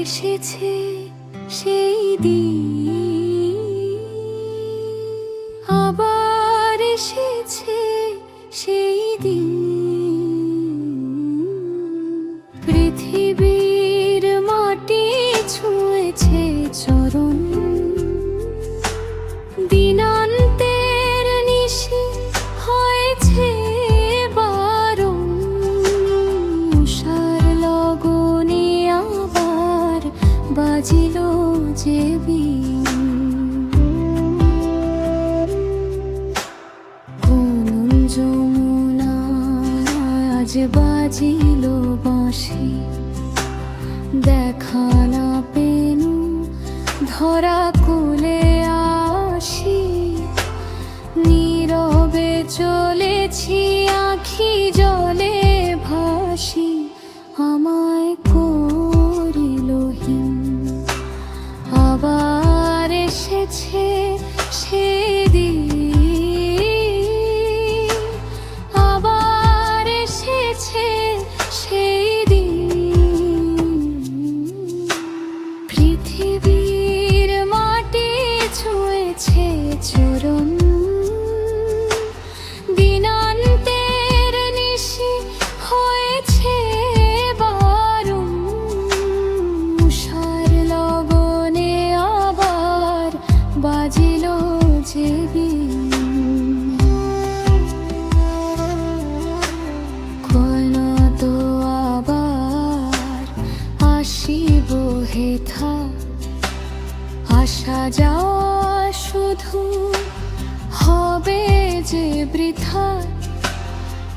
এসেছে সেই দিন, আবার এসেছে সেই দিন। পৃথিবীর মাটি ছুঁয়েছে চরণ, দিনান্তের নিশি হয়েছে বারণ। উষার লগনে আবার বাজিল যে বিন, কোন যমুনায় আজ বাজিল বাঁশি। দেখা না পেনু ধরা কোলে আসি, নীরবে চলেছি আঁখি জলে ভাসি। আমায় করিলহীন, আবার এসেছে সেদিন, আবার এসেছে সেই দিন। পৃথিবীর মাটি ছুঁয়েছে চরণ, দিনান্তের নিশি হয়েছে বারণ। উষার লগনে আবার বাজিল যে বিন, কয়না তো আবার আসিব হেথা। আসা যাওয়া শুধু হবে যে বৃথা,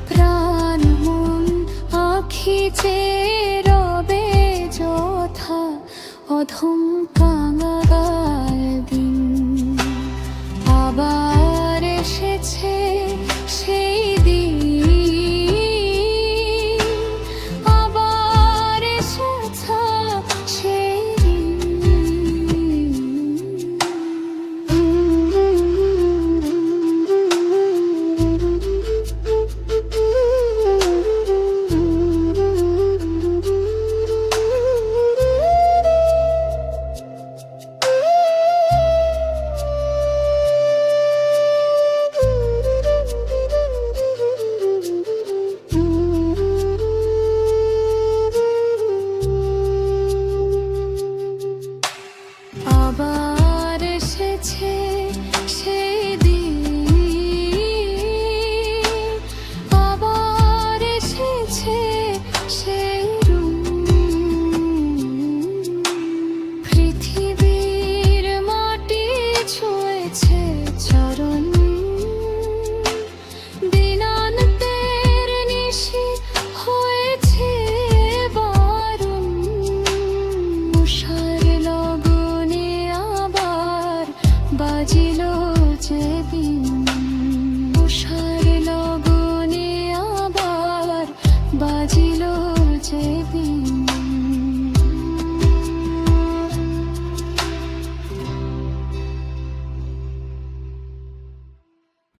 প্রাণ মন আঁখি চেয়ে রবে যথা। অধম